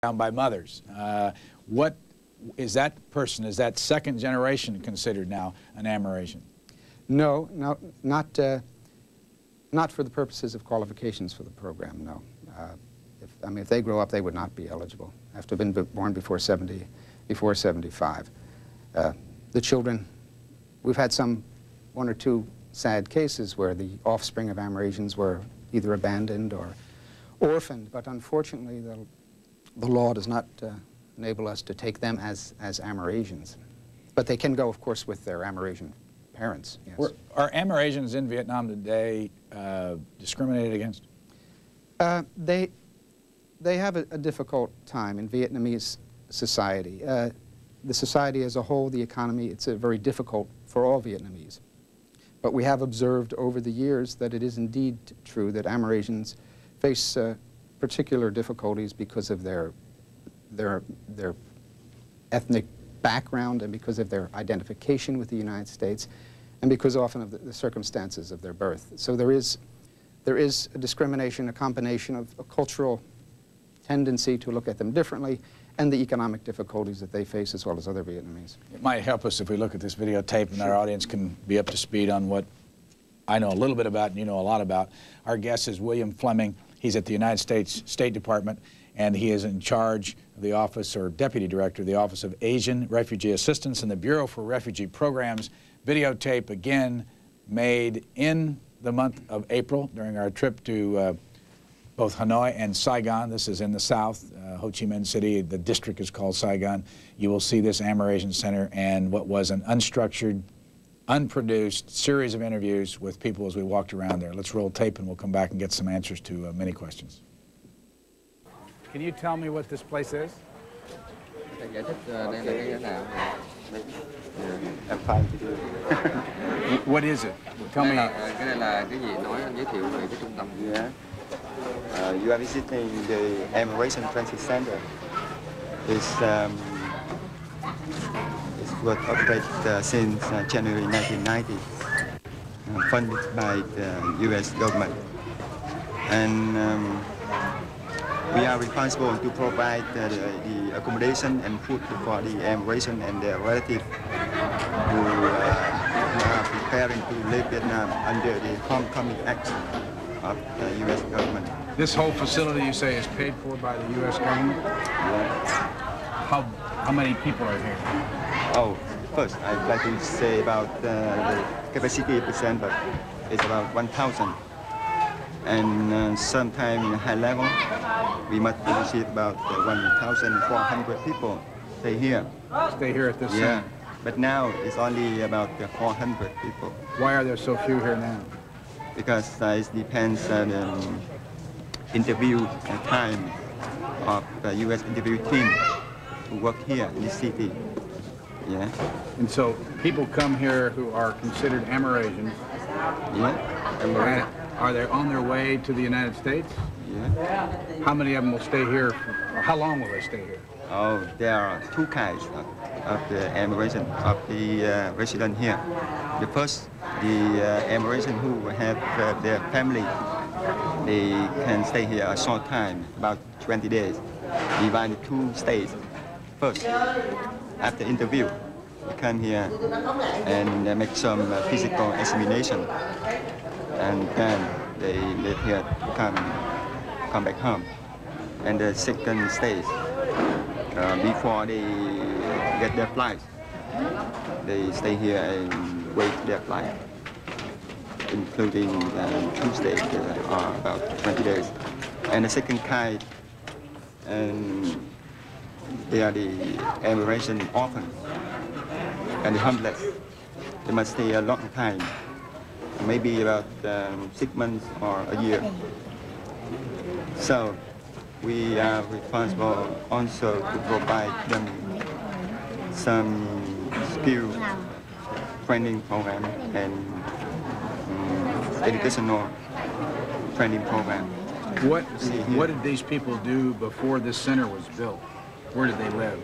down by mothers. What is that person, is that second generation considered now an Amerasian? No, not for the purposes of qualifications for the program, no. If they grow up, they would not be eligible. Have to have been born before 75. The children, we've had one or two sad cases where the offspring of Amerasians were either abandoned or orphaned, but unfortunately the law does not enable us to take them as Amerasians. But they can go, of course, with their Amerasian parents, yes. Are Amerasians in Vietnam today discriminated against? They have a difficult time in Vietnamese society. The society as a whole, the economy, it's very difficult for all Vietnamese. But we have observed over the years that it is indeed true that Amerasians face particular difficulties because of their ethnic background and because of their identification with the United States and because often of the circumstances of their birth. So there is a discrimination, a combination of a cultural tendency to look at them differently and the economic difficulties that they face as well as other Vietnamese. It might help us if we look at this videotape and our audience can be up to speed on what I know a little bit about and you know a lot about. Our guest is William Fleming. He's at the United States State Department, and he is in charge of the office, or deputy director of the Office of Asian Refugee Assistance and the Bureau for Refugee Programs. Videotape, again, made in the month of April during our trip to both Hanoi and Saigon. This is in the south, Ho Chi Minh City. The district is called Saigon. You will see this Amerasian Center and what was an unstructured, unproduced series of interviews with people as we walked around there. Let's roll tape and we'll come back and get some answers to many questions. Can you tell me what this place is? I'm fine to do. What is it? Tell me. Yeah. You are visiting the Amerasian Transit Center. It's was operated since January 1990, funded by the U.S. government. And we are responsible to provide the accommodation and food for the Amerasian and their relatives who are preparing to leave Vietnam under the Homecoming Act of the U.S. government. This whole facility, you say, is paid for by the U.S. government? Yeah. How many people are here? Oh, first, I'd like to say about the capacity percent, but it's about 1,000. And sometime in high level, we must receive about 1,400 people stay here. Stay here at this center? Yeah, but now it's only about 400 people. Why are there so few here now? Because it depends on the interview time of the U.S. interview team to work here in this city. Yeah. And so people come here who are considered Amerasians. Yeah. And are they on their way to the United States? Yeah. How many of them will stay here, or how long will they stay here? Oh, there are two kinds of the Amerasian, of the resident here. The first, the Amerasian who have their family, they can stay here a short time, about 20 days, divided two stays. First, after interview, we come here and make some physical examination, and then they live here to come back home. And the second stage, before they get their flight, they stay here and wait their flight, including 2 stays that are about 20 days. And the second kind, they are the Amerasian orphans and the homeless. They must stay a long time, maybe about 6 months or a year. So we are responsible also to provide them some skill training program and educational training program. What did these people do before this center was built? Where did they live?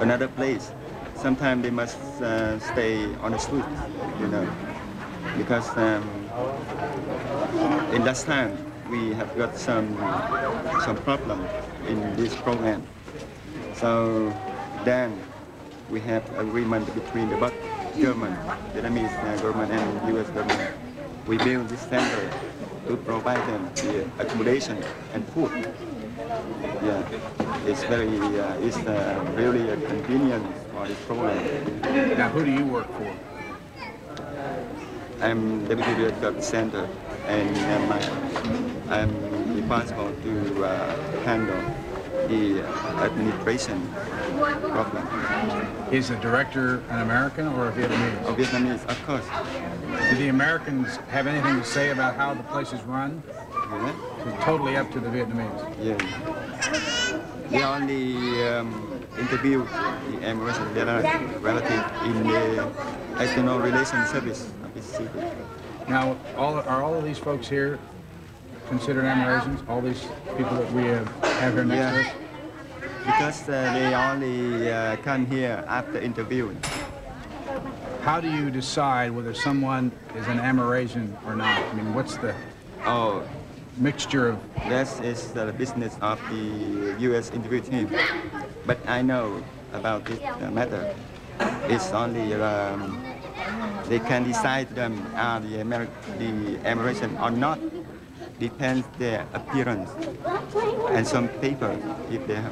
Another place. Sometimes they must stay on the street, you know, because in that time we have got some problem in this program. So then we have agreement between the both government, Vietnamese government and U.S. government. We build this center to provide them the accommodation and food. Yeah, it's really a convenience for this program. Now, who do you work for? I'm deputy director of the center, and I'm responsible to handle the administration problem. Is the director an American or a Vietnamese? Oh, Vietnamese, of course. Do the Americans have anything to say about how the place is run? Yeah. It's totally up to the Vietnamese. Yeah. They only interviewed the American relative in the External Relations Service of this city. Now, are all of these folks here considered Amerasians? All these people that we have here next to us? Because they only come here after interviewing. How do you decide whether someone is an Amerasian or not? I mean, what's the mixture of... That is the business of the U.S. interview team. But I know about this matter. It's only they can decide them are the American or not. Depends their appearance and some paper if they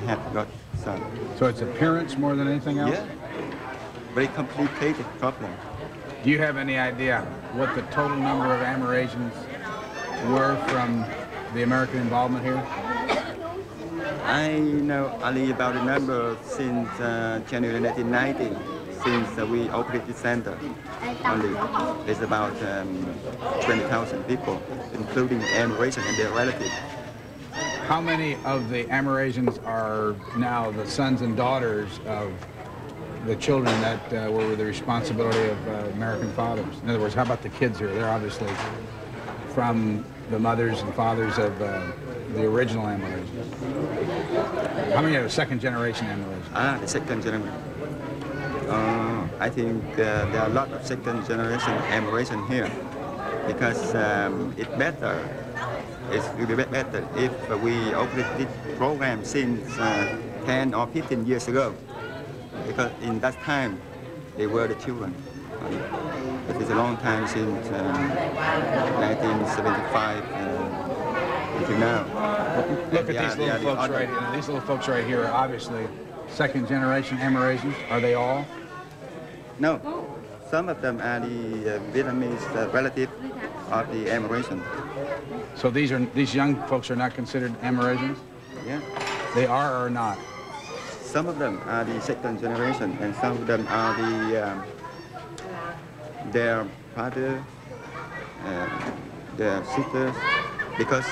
have got some. So it's appearance more than anything else? Yeah. Very complicated problem. Do you have any idea what the total number of Amerasians were from the American involvement here? I know only about the number since January 1990, since we opened the center. Only there's about 20,000 people, including Amerasians and their relatives. How many of the Amerasians are now the sons and daughters of the children that were the responsibility of American fathers? In other words, how about the kids here? They're obviously from the mothers and fathers of the original Amerasians. How many are second-generation Amerasians? The second generation. I think there are a lot of second-generation Amerasians here because it's better. It will be better if we opened this program since 10 or 15 years ago. Because in that time, they were the children. It is a long time since 1975 until now. Look at these little folks right here. These little folks right here are obviously second-generation Amerasians. Are they all? No. Some of them are the Vietnamese relative of the Amerasians. So these young folks are not considered Amerasians? Yeah. They are or not? Some of them are the second generation, and some of them are their father, their sisters, because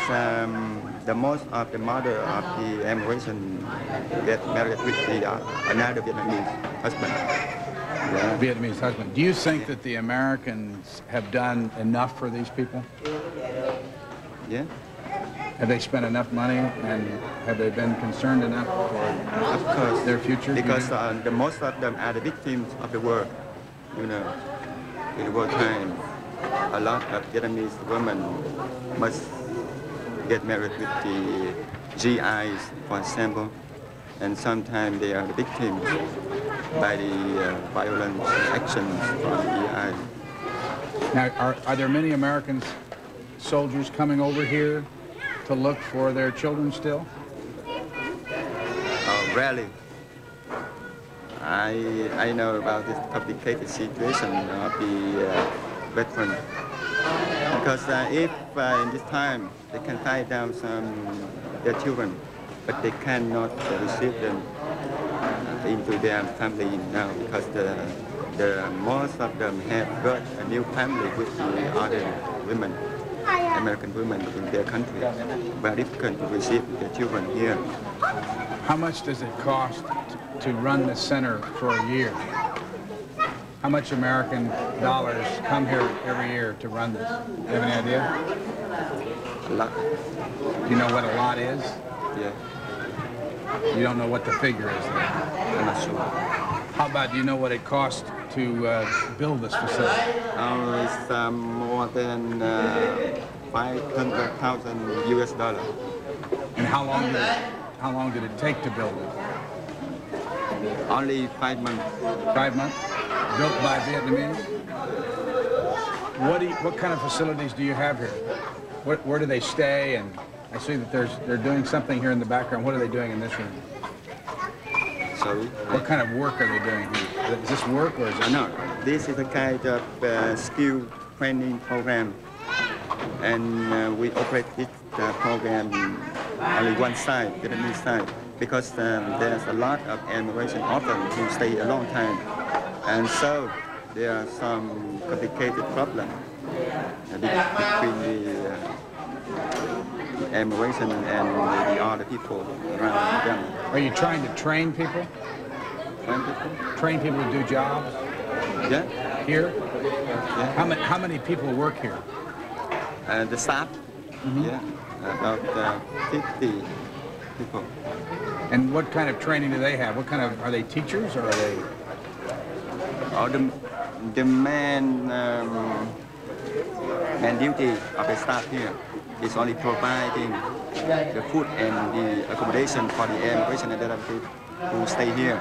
the most of the mother of the American get married with another Vietnamese husband. Yeah. Vietnamese husband. Do you think that the Americans have done enough for these people? Yeah. Have they spent enough money, and have they been concerned enough for their future? Because the most of them are the victims of the war. You know, in the wartime, a lot of Vietnamese women must get married with the GIs, for example, and sometimes they are the victims by the violent actions from the GIs. Now, are there many American soldiers coming over here to look for their children still? Rarely. I know about this complicated situation of the veteran. Because if in this time they can tie down their children, but they cannot receive them into their family now because most of them have got a new family with the other women. American women in their country. Very difficult to receive their children here. How much does it cost to run the center for a year? How much American dollars come here every year to run this? Do you have any idea? A lot. Do you know what a lot is? Yeah. You don't know what the figure is then? I'm not sure. How about, do you know what it costs to build this facility? It's more than $500,000 US. And how long did it take to build it? Only 5 months. 5 months? Built by Vietnamese? What kind of facilities do you have here? Where do they stay? And I see that they're doing something here in the background. What are they doing in this room? Sorry? What kind of work are they doing here? Is this work or is it? No, this is a kind of skill training program. And we operate this program only one side, Vietnamese side, because there's a lot of immigration orphans who stay a long time. And so there are some complicated problems between the immigration and the other people around them. Are you trying to train people? Train people? Train people to do jobs? Yeah. Here? Yeah. How many people work here? The staff? Yeah. About 50 people. And what kind of training do they have? What kind of, are they teachers or are they? The main duty of the staff here is only providing the food and the accommodation for the immigration and other people who stay here.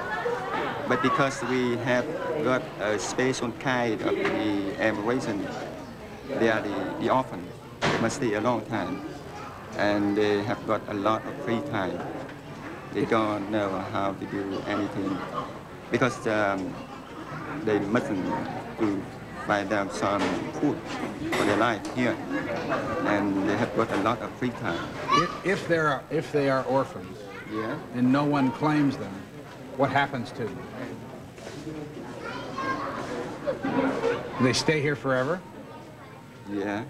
But because we have got a special kind of the immigration, they are the orphans. They must stay a long time. And they have got a lot of free time. They don't know how to do anything because they mustn't to find out some food for their life here, and they have got a lot of free time. If they are orphans, Yeah. and no one claims them, what happens to them? Do they stay here forever? Yeah.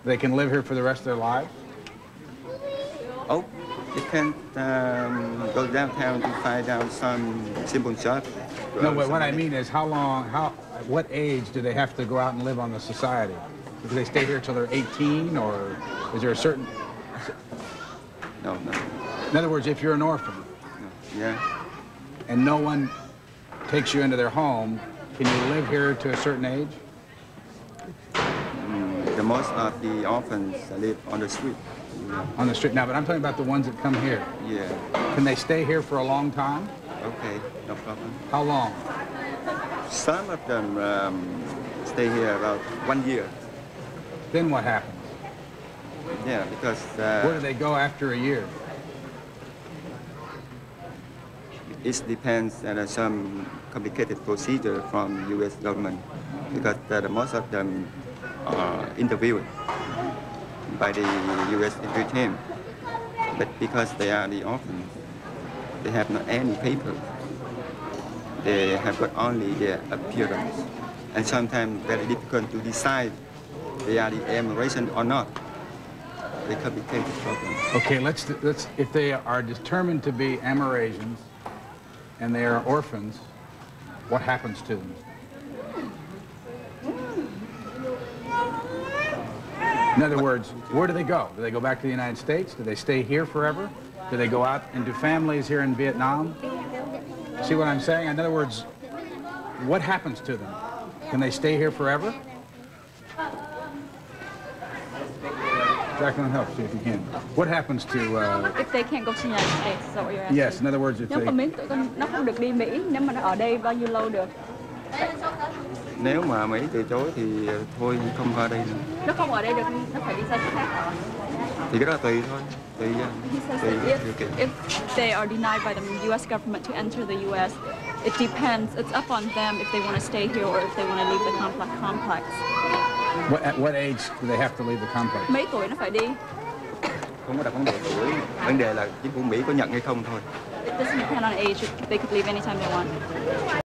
They can live here for the rest of their lives? Oh, they can go downtown to find out some simple job. No, but what I mean is at what age do they have to go out and live on the society? Do they stay here till they're 18, or is there a certain... No. In other words, if you're an orphan, Yeah. and no one takes you into their home, can you live here to a certain age? The most of the orphans live on the street. On the street now, but I'm talking about the ones that come here. Yeah. Can they stay here for a long time? Okay, no problem. How long? Some of them stay here about 1 year. Then what happens? Yeah, because Where do they go after a year? it depends on some complicated procedure from U.S. government, because most of them are interviewed by the U.S. entry team. But because they are the orphans, they have not any paper. They have got only their appearance. And sometimes very difficult to decide they are the immigration or not. They complicated problem. Okay, let's if they are determined to be Amerasians and they are orphans, what happens to them? In other words, where do they go? Do they go back to the United States? Do they stay here forever? Do they go out into families here in Vietnam? See what I'm saying? In other words, what happens to them? Can they stay here forever? Jacqueline, help, see if you can. What happens to... If they can't go to the United States, is that what you're asking? Yes, in other words, if Nếu they... mà tụi con nó không được đi Mỹ, nếu mà nó ở đây bao nhiêu lâu được? Nếu mà Mỹ từ chối thì thôi không ở đây nữa. Nó không ở đây được, nó phải đi ra chỗ khác hả? Thì cái đó tùy thôi. Tùy điều kiện. If they are denied by the U.S. government to enter the U.S., it depends. It's up on them if they want to stay here or if they want to leave the complex. At what age do they have to leave the complex? Mấy tuổi nó phải đi? Không có đặt vấn đề tuổi. Vấn đề là chính phủ Mỹ có nhận hay không thôi. It doesn't depend on age. They could leave anytime they want.